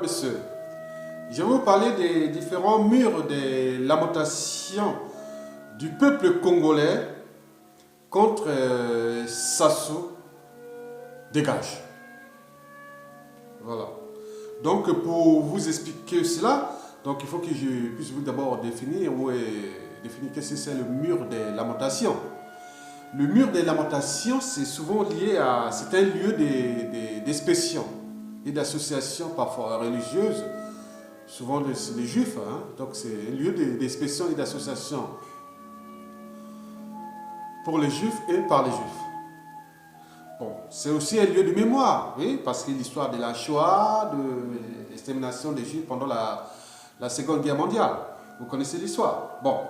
Monsieur, je vais vous parler des différents murs de lamentation du peuple congolais contre Sassou Dégage. Voilà. Donc pour vous expliquer cela, donc il faut que je puisse vous d'abord définir qu'est-ce que c'est le mur des lamentations. Le mur des lamentations, c'est souvent lié à... C'est un lieu d'expression et d'association parfois religieuse, souvent des juifs, hein? Donc c'est un lieu d'expression et d'association pour les juifs et par les juifs. Bon, c'est aussi un lieu de mémoire, oui, parce que l'histoire de la Shoah, de l'extermination des juifs pendant la Seconde Guerre mondiale, vous connaissez l'histoire. Bon,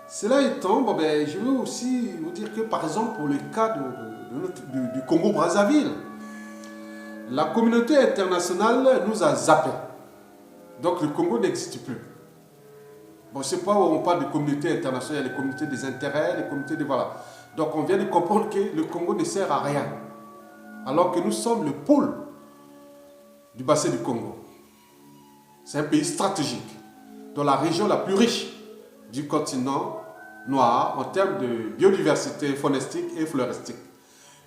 cela étant, je veux aussi vous dire que par exemple pour le cas du Congo-Brazzaville, la communauté internationale nous a zappés. Donc le Congo n'existe plus. Bon, je ne sais pas où on parle de communauté internationale, les communautés des intérêts, les communautés de... Voilà. Donc on vient de comprendre que le Congo ne sert à rien. Alors que nous sommes le pôle du bassin du Congo. C'est un pays stratégique, dans la région la plus riche du continent noir en termes de biodiversité faunistique et floristique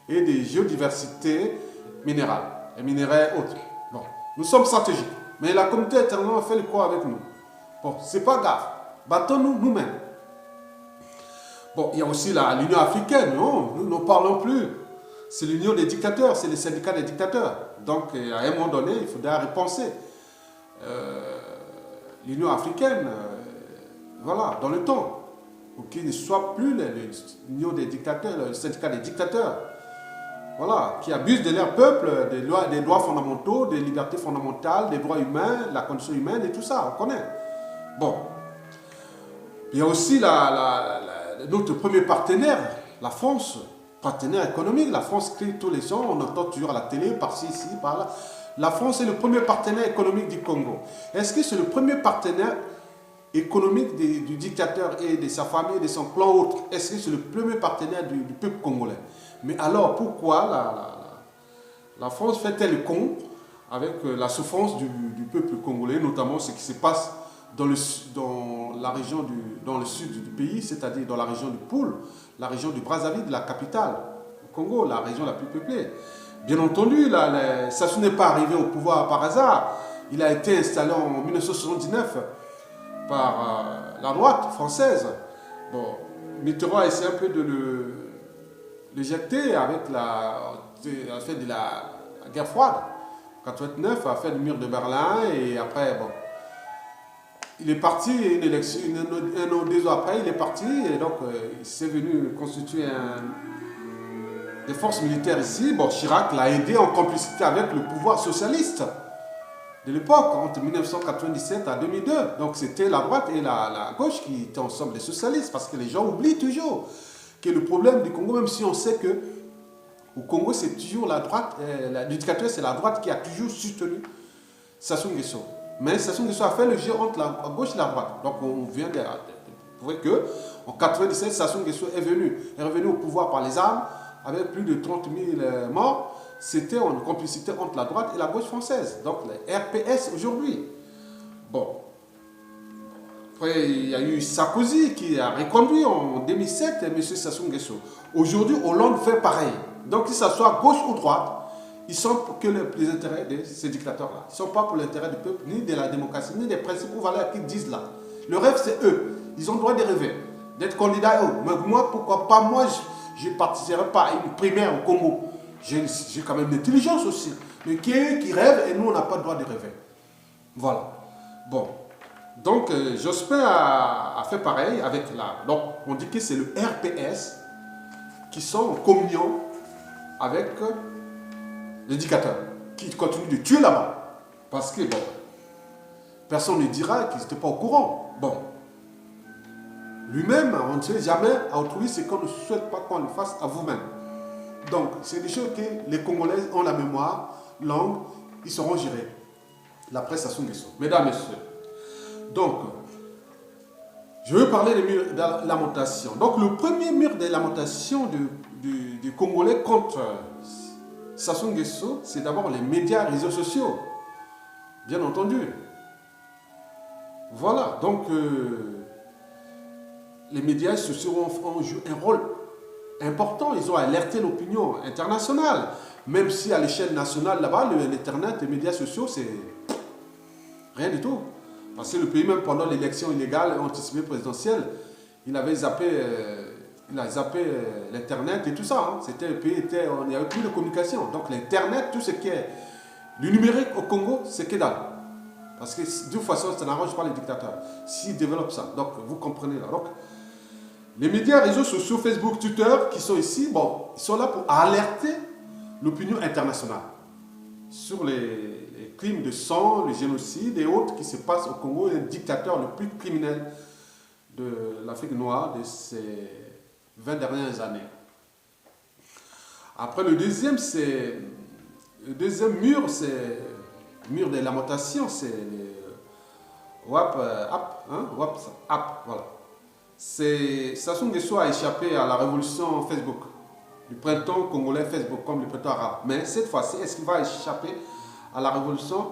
et de géodiversité minérale et minerais autres. Bon, nous sommes stratégiques, mais la communauté internationale fait le quoi avec nous? Bon, c'est pas grave, battons-nous nous-mêmes. Bon, il y a aussi l'Union africaine, non, nous n'en parlons plus. C'est l'union des dictateurs, c'est le syndicat des dictateurs. Donc, à un moment donné, il faudra repenser l'Union africaine, voilà, dans le temps, pour qu'il ne soit plus l'union des dictateurs, le syndicat des dictateurs, voilà, qui abusent de leur peuple, des droits fondamentaux, des libertés fondamentales, des droits humains, la condition humaine et tout ça, on connaît. Bon, il y a aussi notre premier partenaire, la France, partenaire économique. La France crie tous les ans, on entend toujours à la télé, par-ci, ici, par-là. La France est le premier partenaire économique du Congo. Est-ce que c'est le premier partenaire économique du dictateur et de sa famille, de son clan autre? Est-ce que c'est le premier partenaire du peuple congolais? Mais alors, pourquoi la France fait-elle con avec la souffrance du peuple congolais, notamment ce qui se passe dans le sud du pays, c'est-à-dire dans la région du Poul, la région du Brazzaville, la capitale, du Congo, la région la plus peuplée. Bien entendu, Sassou n'est pas arrivé au pouvoir par hasard. Il a été installé en 1979 par la droite française. Bon, Mitterrand a essayé un peu de l'éjecter avec la guerre froide. En 1989, a fait le mur de Berlin et après, bon, il est parti, une élection, un an, 2 ans après, il est parti et donc il s'est venu constituer des forces militaires ici. Bon, Chirac l'a aidé en complicité avec le pouvoir socialiste de l'époque, entre 1997 à 2002. Donc c'était la droite et la gauche qui étaient ensemble, les socialistes, parce que les gens oublient toujours que le problème du Congo, même si on sait que au Congo c'est toujours la droite, l'éducateur c'est la droite qui a toujours soutenu Sassou Nguesso. Mais Sassou Nguesso a fait le jeu entre la gauche et la droite. Donc on vient de prouver que en 1997, Sassou Nguesso est revenu au pouvoir par les armes avec plus de 30 000 morts. C'était en complicité entre la droite et la gauche française. Donc les RPS aujourd'hui. Bon. Après, il y a eu Sarkozy qui a reconduit en 2007 M. Sassou Nguesso. Aujourd'hui, Hollande fait pareil. Donc que ce soit gauche ou droite, ils sont pour que les intérêts de ces dictateurs-là. Ils ne sont pas pour l'intérêt du peuple, ni de la démocratie, ni des principaux valeurs qu'ils disent là. Le rêve, c'est eux. Ils ont le droit de rêver, d'être candidats eux. Mais moi, pourquoi pas? Moi, je ne participerai pas à une primaire au Congo. J'ai quand même l'intelligence aussi. Mais qui rêve et nous, on n'a pas le droit de rêver. Voilà. Bon. Donc, Jospin a fait pareil avec Donc, on dit que c'est le RPS qui sont en communion avec l'éducateur, qui continue de tuer là-bas. Parce que, bon, personne ne dira qu'ils n'étaient pas au courant. Bon. Lui-même, on ne sait jamais à autrui ce qu'on ne souhaite pas qu'on le fasse à vous-même. Donc, c'est des choses que les Congolais ont la mémoire, langue, ils seront gérés. La presse Sassou Nguesso. Mesdames, Messieurs. Donc, je veux parler des murs de lamentation. Donc, le premier mur de lamentation du Congolais contre Sassou Nguesso, c'est d'abord les médias, réseaux sociaux. Bien entendu. Voilà, donc les médias sociaux ont joué un rôle important. Ils ont alerté l'opinion internationale. Même si à l'échelle nationale, là-bas, l'Internet, les médias sociaux, c'est rien du tout. Parce que le pays, même pendant l'élection illégale anticipée présidentielle, il avait zappé, l'Internet et tout ça. Hein. C'était le pays, il n'y avait plus de communication. Donc l'Internet, tout ce qui est du numérique au Congo, c'est que dalle. Parce que de toute façon, ça n'arrange pas les dictateurs. S'ils développent ça. Donc vous comprenez là. Donc, les médias, réseaux sociaux, Facebook, Twitter, qui sont ici, bon, ils sont là pour alerter l'opinion internationale sur les crimes de sang, le génocide et autres qui se passent au Congo, un dictateur le plus criminel de l'Afrique noire de ces 20 dernières années. Après, le deuxième mur, c'est le mur de lamentation, c'est le WhatsApp, voilà. Sassou Nguesso a échappé à la révolution Facebook, du printemps congolais Facebook, comme le printemps arabe. Mais cette fois-ci, est-ce qu'il va échapper à la révolution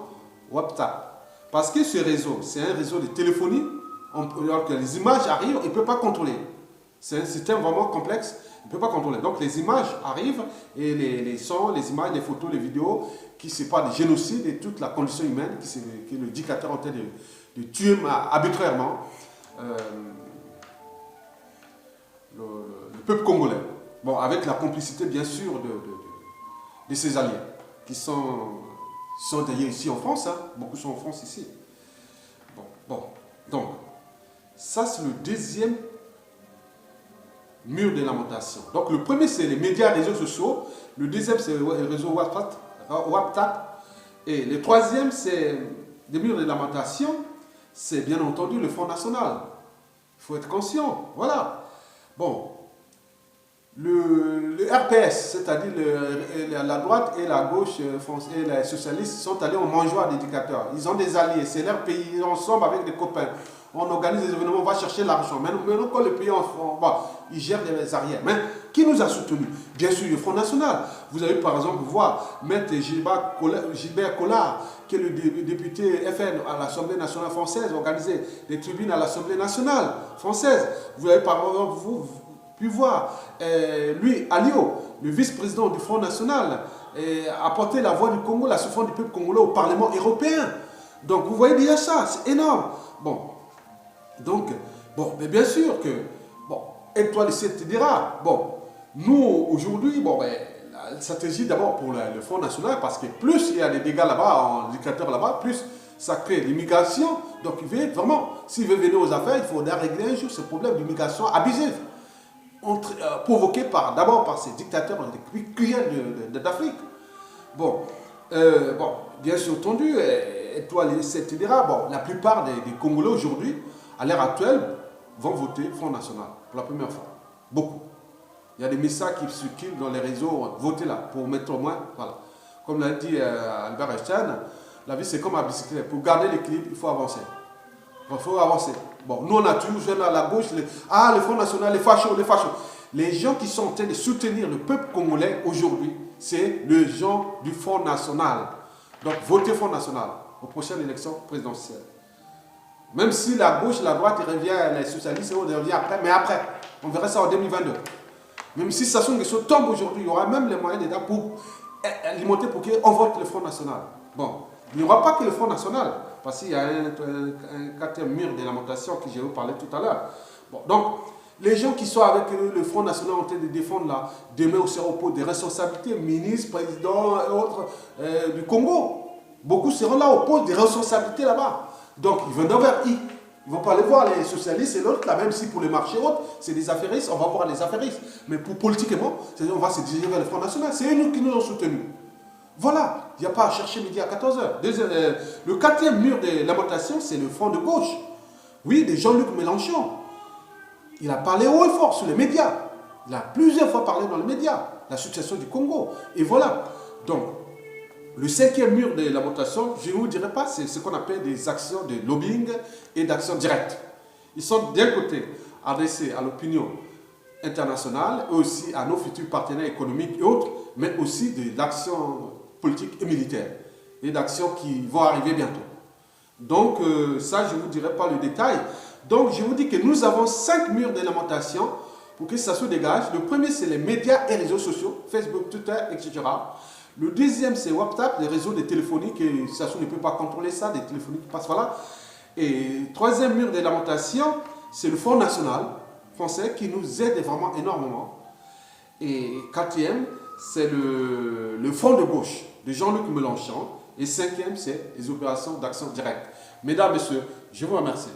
WhatsApp? Parce que ce réseau, c'est un réseau de téléphonie, alors que les images arrivent, il ne peut pas contrôler. C'est un système vraiment complexe, il ne peut pas contrôler. Donc les images arrivent, et les sons, les images, les photos, les vidéos, qui se parlent de génocide et toute la condition humaine, que le dictateur est en train de tuer arbitrairement le peuple congolais. Bon, avec la complicité, bien sûr, de ses alliés, qui sont d'ailleurs ici en France. Hein. Beaucoup sont en France ici. Bon. Donc, ça, c'est le deuxième mur de lamentation. Donc, le premier, c'est les médias, réseaux sociaux. Le deuxième, c'est le réseau WhatsApp. Et le troisième, c'est des murs de lamentation. C'est bien entendu le Front National. Il faut être conscient. Voilà. Bon, le RPS, c'est-à-dire la droite et la gauche et les socialistes sont allés au mangeoire des dictateurs. Ils ont des alliés, c'est leur pays, ils sont ensemble avec des copains. On organise des événements, on va chercher l'argent. Maintenant, quand le pays ils gèrent les arrières. Mais qui nous a soutenus? Bien sûr, le Front National. Vous avez par exemple voir Maître Gilbert Collard, qui est le député FN à l'Assemblée nationale française, organiser des tribunes à l'Assemblée nationale française. Vous avez par exemple pu voir lui, Alio, le vice-président du Front National, apporter la voix du Congo, la souffrance du peuple congolais au Parlement européen. Donc vous voyez déjà ça, c'est énorme. Mais bien sûr que, Étoile te dira, nous aujourd'hui, la stratégie d'abord pour le Front National, parce que plus il y a des dégâts là-bas, en dictateur là-bas, plus ça crée l'immigration. Donc il veut vraiment, s'il veut venir aux affaires, il faudra régler un jour ce problème d'immigration abusive, provoqué d'abord par ces dictateurs cruels d'Afrique. Bien sûr entendu, Étoile te dira, la plupart des Congolais aujourd'hui, à l'heure actuelle, vont voter Front National pour la première fois. Beaucoup. Il y a des messages qui circulent dans les réseaux, votez là, pour mettre au moins, voilà. Comme l'a dit Albert Einstein, la vie c'est comme la bicyclette. Pour garder l'équilibre, il faut avancer. Il faut avancer. Nous on a toujours à la gauche, le Front National, les fachos. Les gens qui sont en train de soutenir le peuple congolais aujourd'hui, c'est les gens du Front National. Donc votez Front National aux prochaines élections présidentielles. Même si la gauche, la droite, il revient, les socialistes, on revient après, mais après, on verra ça en 2022. Même si Sassou Nguesso tombe aujourd'hui, il y aura même les moyens d'État pour alimenter pour qu'on vote le Front National. Il n'y aura pas que le Front National, parce qu'il y a un quatrième mur de lamentation que j'ai parlé tout à l'heure. Donc, les gens qui sont avec le Front National en train de défendre là, demain au repos des responsabilités, ministres, présidents et autres du Congo. Beaucoup seront là au poste des responsabilités là-bas. Donc, ils vont vers I. Ils ne vont pas aller voir les socialistes et l'autre, là, même si pour les marchés autres, c'est des affairistes, on va voir les affairistes. Mais politiquement, on va se diriger vers le Front National. C'est eux qui nous ont soutenus. Voilà, il n'y a pas à chercher midi à 14h. Le quatrième mur de lamentation, c'est le Front de gauche. Oui, de Jean-Luc Mélenchon. Il a parlé haut et fort sur les médias. Il a plusieurs fois parlé dans les médias, la situation du Congo. Et voilà. Donc, le cinquième mur de lamentation, je ne vous dirai pas, c'est ce qu'on appelle des actions de lobbying et d'actions directes. Ils sont d'un côté adressés à l'opinion internationale et aussi à nos futurs partenaires économiques et autres, mais aussi de l'action politique et militaire. et d'actions qui vont arriver bientôt. Donc, ça, je ne vous dirai pas le détail. Donc, je vous dis que nous avons 5 murs de lamentation pour que ça se dégage. Le premier, c'est les médias et réseaux sociaux, Facebook, Twitter, etc. Le deuxième, c'est WhatsApp, les réseaux de téléphonie, que Sassou ne peut pas contrôler ça, des téléphonies qui passent par là. Et troisième mur de lamentation, c'est le Fonds national français qui nous aide vraiment énormément. Et quatrième, c'est le Fonds de gauche de Jean-Luc Mélenchon. Et cinquième, c'est les opérations d'action directe. Mesdames, Messieurs, je vous remercie.